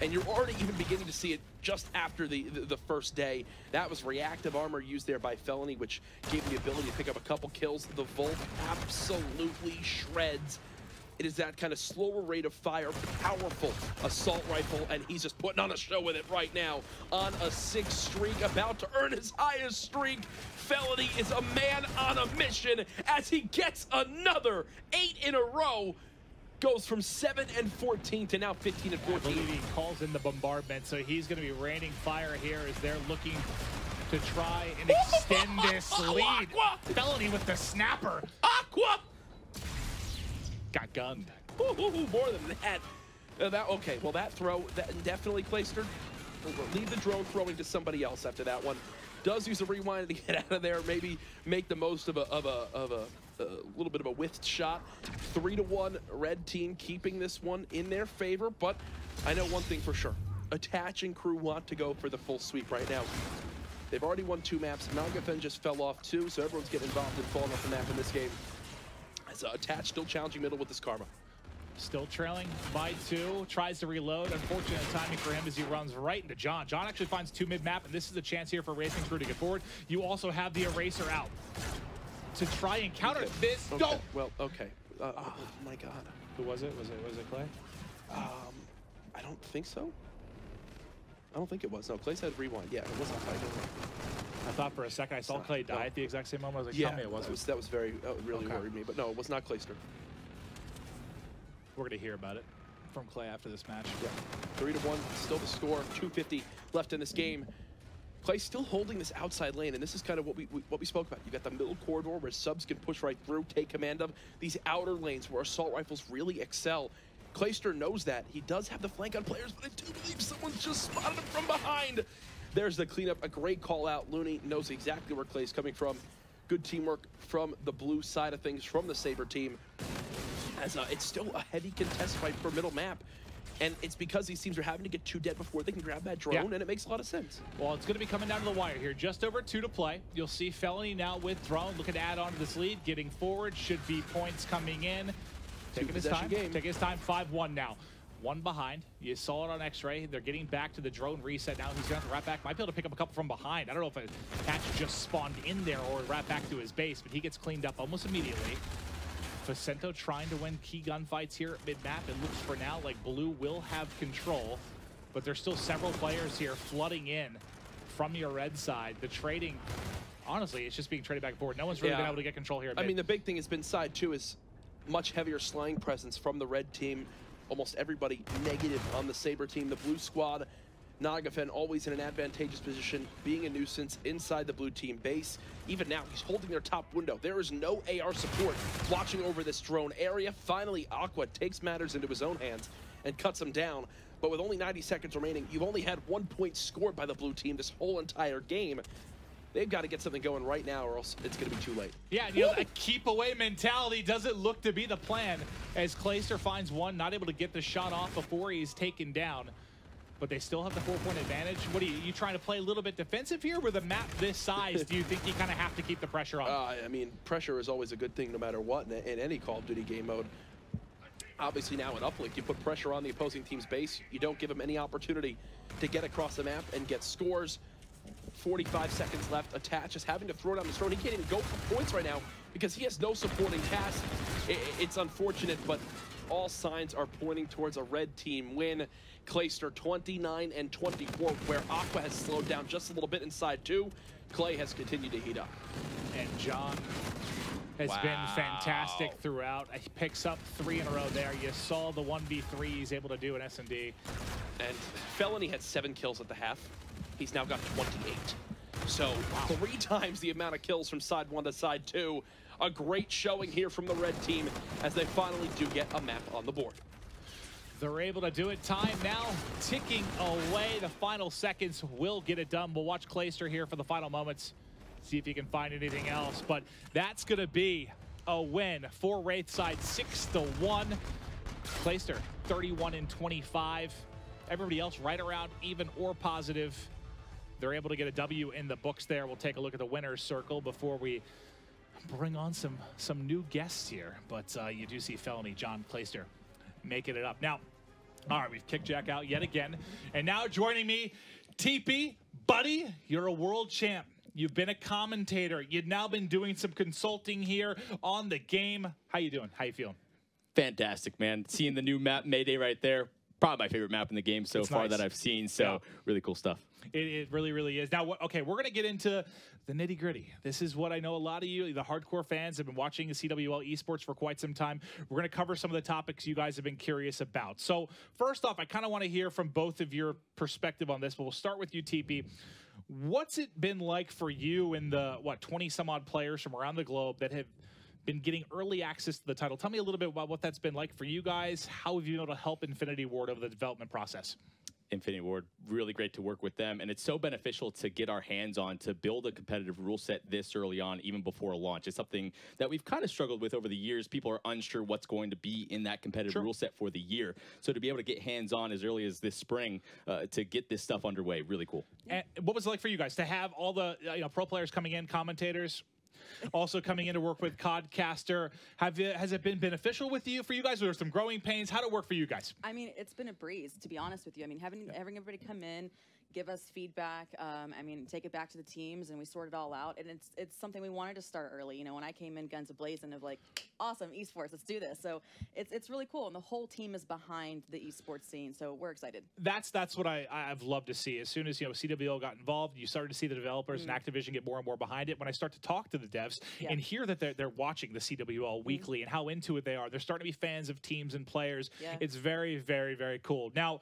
And you're already even beginning to see it just after the first day. That was reactive armor used there by Felony, which gave the ability to pick up a couple kills. The Volt absolutely shreds. It is that kind of slower rate of fire, powerful assault rifle, and he's just putting on a show with it right now. On a 6 streak, about to earn his highest streak. Felony is a man on a mission as he gets another 8 in a row. Goes from 7 and 14 to now 15 and 14. I believe he calls in the bombardment, so he's going to be raining fire here as they're looking to try and extend this lead. Aqua! Felony with the snapper. Aqua! Got gunned. More than that. Okay, well that throw, that definitely CODCaster. Leave the drone throwing to somebody else after that one. Does use a rewind to get out of there, maybe make the most of a little bit of a whiffed shot. 3-1, red team keeping this one in their favor, but I know one thing for sure. Attach and crew want to go for the full sweep right now. They've already won 2 maps. Nagafen just fell off 2, so everyone's getting involved and falling off the map in this game. As Attach still challenging middle with this Karma. Still trailing by 2, tries to reload. Unfortunate timing for him as he runs right into John. John actually finds 2 mid-map, and this is a chance here for Racing Crew to get forward. You also have the Eraser out. to try and counter this. Okay. Go! Well, okay. Oh my God. Who was it? Was it Clay? I don't think so. I don't think it was. No, Clay said rewind. Yeah, it wasn't Clay. I thought for a second I saw Clay die at the exact same moment. I was like, Yeah, tell me it wasn't. that was very, really worried me. But no, it was not Clayster. We're going to hear about it from Clay after this match. Yeah. 3-1, still the score. 2:50 left in this game. Clay's still holding this outside lane, and this is kind of what we spoke about. You got the middle corridor where subs can push right through, take command of these outer lanes where assault rifles really excel. Clayster knows that. He does have the flank on players, but I do believe someone's just spotted him from behind. There's the cleanup, a great call out. Looney knows exactly where Clay's coming from. Good teamwork from the blue side of things, from the Saber team. As it's still a heavy contest fight for middle map. And it's because these teams are having to get 2 dead before they can grab that drone, and it makes a lot of sense. Well, it's going to be coming down to the wire here. Just over 2 to play. You'll see Felony now with drone, looking to add on to this lead, getting forward. Should be points coming in. Taking his time. Taking his time. 5-1 now. 1 behind. You saw it on X-Ray. They're getting back to the drone reset now. He's going to have to wrap back. Might be able to pick up a couple from behind. I don't know if a catch just spawned in there or wrap back to his base, but he gets cleaned up almost immediately. Facento trying to win key gunfights here at mid-map. It looks for now like Blue will have control, but there's still several players here flooding in from your red side. The trading, honestly, it's just being traded back and forth. No one's really been able to get control here. I mean, the big thing has been side 2 is much heavier slaying presence from the red team. Almost everybody negative on the Saber team. The blue squad, Nagafen always in an advantageous position, being a nuisance inside the blue team base. Even now, he's holding their top window. There is no AR support watching over this drone area. Finally, Aqua takes matters into his own hands and cuts him down. But with only 90 seconds remaining, you've only had 1 point scored by the blue team this whole entire game. They've got to get something going right now or else it's going to be too late. Yeah, you know, that keep away mentality doesn't look to be the plan as Clayster finds one, not able to get the shot off before he's taken down. But they still have the 4-point advantage. What are you trying to play a little bit defensive here? With a map this size, do you think you kind of have to keep the pressure on? I mean, pressure is always a good thing no matter what in any Call of Duty game mode. Obviously now in Uplink, you put pressure on the opposing team's base. You don't give them any opportunity to get across the map and get scores. 45 seconds left. Attach is having to throw down the drone. He can't even go for points right now because he has no supporting cast. It's unfortunate, but all signs are pointing towards a red team win. Clayster 29 and 24, where Aqua has slowed down just a little bit inside 2. Clay has continued to heat up. And John has been fantastic throughout. He picks up 3 in a row there. You saw the 1v3 he's able to do in SnD. And Felony had 7 kills at the half. He's now got 28. So 3 times the amount of kills from side 1 to side 2. A great showing here from the red team as they finally do get a map on the board. They're able to do it. Time now ticking away. The final seconds will get it done. We'll watch Clayster here for the final moments. See if he can find anything else. But that's going to be a win for Wraithside, 6-1. Clayster 31 and 25. Everybody else right around even or positive. They're able to get a W in the books there. We'll take a look at the winner's circle before we bring on some new guests here. But you do see Felony, John, Clayster making it up. Now, all right, we've kicked Jack out yet again. And now joining me, TP, buddy, you're a world champ. You've been a commentator. You've now been doing some consulting here on the game. How you doing? How you feeling? Fantastic, man. Seeing the new map, Mayday, right there. Probably my favorite map in the game so far that I've seen. So really cool stuff. It really, really is. Now, okay, we're going to get into the nitty gritty. This is what I know a lot of you, the hardcore fans, have been watching the CWL eSports for quite some time. We're going to cover some of the topics you guys have been curious about. So first off, I kind of want to hear from both of your perspective on this, but we'll start with you, TP. What's it been like for you and the, 20 some odd players from around the globe that have been getting early access to the title? Tell me a little bit about what that's been like for you guys. How have you been able to help Infinity Ward over the development process? Infinity Ward, really great to work with them, and it's so beneficial to get our hands on to build a competitive rule set this early on, even before launch. It's something that we've kind of struggled with over the years. People are unsure what's going to be in that competitive rule set for the year. So to be able to get hands on as early as this spring to get this stuff underway, really cool. And what was it like for you guys to have all the pro players coming in, commentators, also coming in to work with CODCaster? Has it been beneficial for you guys? Or there some growing pains? How'd it work for you guys? I mean, it's been a breeze, to be honest with you. I mean, having everybody come in, give us feedback. I mean, take it back to the teams, and we sort it all out. And it's something we wanted to start early. You know, when I came in guns a-blazing of like, awesome, esports, let's do this. So it's really cool, and the whole team is behind the esports scene, so we're excited. That's what I've loved to see. As soon as, you know, CWL got involved, you started to see the developers and Activision get more and more behind it. When I start to talk to the devs and hear that they're watching the CWL weekly and how into it they are, they're starting to be fans of teams and players. It's very, very, very cool. Now,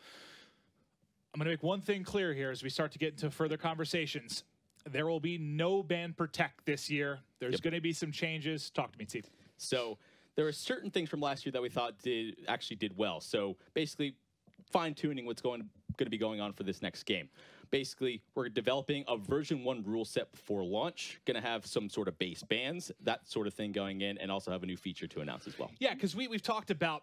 I'm going to make one thing clear here as we start to get into further conversations. There will be no ban protect this year. There's going to be some changes. Talk to me, T. So there are certain things from last year that we thought actually did well. So basically, fine-tuning what's going to be going on for this next game. Basically, we're developing a version 1 rule set before launch. Going to have some sort of base bans, that sort of thing going in, and also have a new feature to announce as well. Yeah, because we've talked about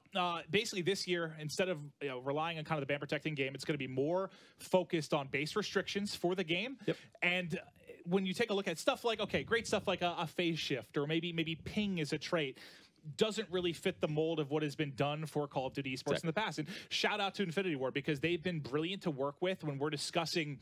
basically this year, instead of relying on kind of the ban protecting game, it's going to be more focused on base restrictions for the game. And when you take a look at stuff like, okay, great stuff like a phase shift, or maybe ping is a trait, doesn't really fit the mold of what has been done for Call of Duty esports in the past. And shout out to Infinity Ward, because they've been brilliant to work with when we're discussing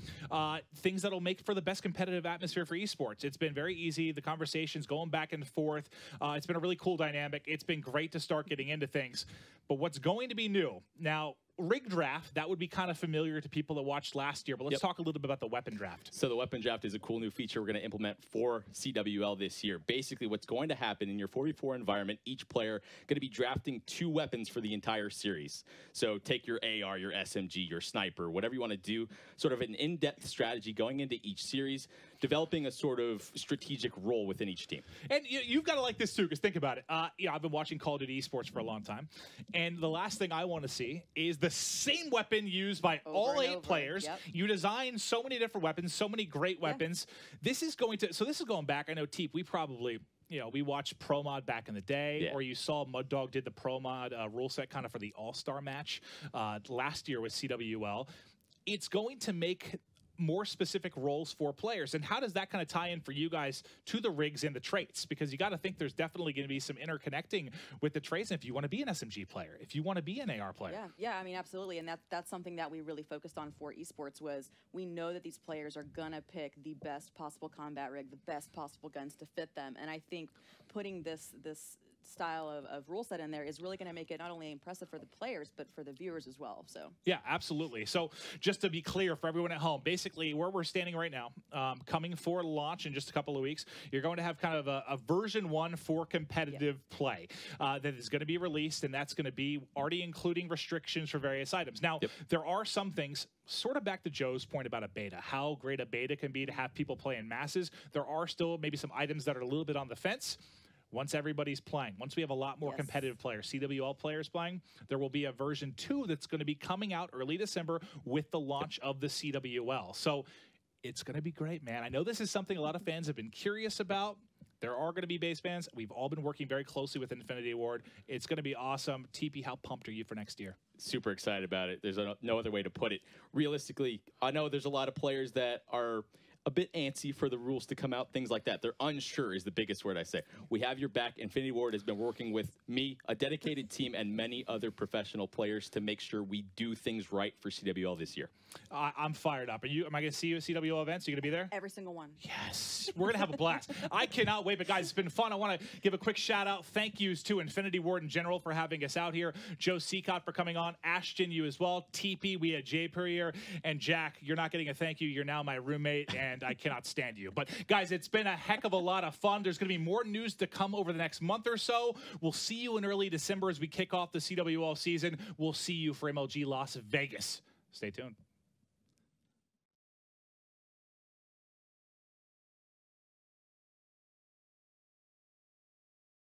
things that'll make for the best competitive atmosphere for esports. It's been very easy. The conversations going back and forth. It's been a really cool dynamic. It's been great to start getting into things. But what's going to be new now? Rig draft, that would be kind of familiar to people that watched last year, but let's talk a little bit about the weapon draft. So the weapon draft is a cool new feature we're going to implement for CWL this year. Basically, what's going to happen in your 4v4 environment, each player going to be drafting 2 weapons for the entire series. So take your AR, your SMG, your sniper, whatever you want to do, sort of an in-depth strategy going into each series, developing a sort of strategic role within each team. And you've got to like this too, because think about it. I've been watching Call of Duty esports for a long time, and the last thing I want to see is the same weapon used by all 8 players. You design so many different weapons, so many great weapons. This is going back. I know, Teep, we probably, we watched Pro Mod back in the day, or you saw Mud Dog did the Pro Mod rule set kind of for the All-Star match last year with CWL. It's going to make more specific roles for players. And how does that kind of tie in for you guys to the rigs and the traits? Because you got to think there's definitely going to be some interconnecting with the traits if you want to be an SMG player, if you want to be an AR player. Yeah, I mean, absolutely. And that's something that we really focused on for esports. Was we know that these players are going to pick the best possible combat rig, the best possible guns to fit them. And I think putting this style of rule set in there is really going to make it not only impressive for the players, but for the viewers as well. So yeah, absolutely. So just to be clear for everyone at home, basically where we're standing right now, coming for launch in just a couple of weeks, you're going to have kind of a version 1 for competitive play that is going to be released, and that's going to be already including restrictions for various items. Now, there are some things, sort of back to Joe's point about a beta, how great a beta can be to have people play in masses. There are still maybe some items that are a little bit on the fence. Once everybody's playing, once we have a lot more competitive players, CWL players playing, there will be a version 2 that's going to be coming out early December with the launch of the CWL. So it's going to be great, man. I know this is something a lot of fans have been curious about. There are going to be base bans. We've all been working very closely with Infinity Ward. It's going to be awesome. TP, how pumped are you for next year? Super excited about it. There's no other way to put it. Realistically, I know there's a lot of players that are a bit antsy for the rules to come out, things like that. They're unsure is the biggest word I say. We have your back. Infinity Ward has been working with me, a dedicated team, and many other professional players to make sure we do things right for CWL this year. I'm fired up. Am I going to see you at CWL events? Are you going to be there? Every single one. Yes. We're going to have a blast. I cannot wait. But guys, it's been fun. I want to give a quick shout out. Thank yous to Infinity Ward in general for having us out here. Joe Seacott for coming on. Ashton, you as well. TP, we had Jay Purrier. And Jack, you're not getting a thank you. You're now my roommate, and I cannot stand you. But guys, it's been a heck of a lot of fun. There's going to be more news to come over the next month or so. We'll see you in early December as we kick off the CWL season. We'll see you for MLG Las Vegas. Stay tuned.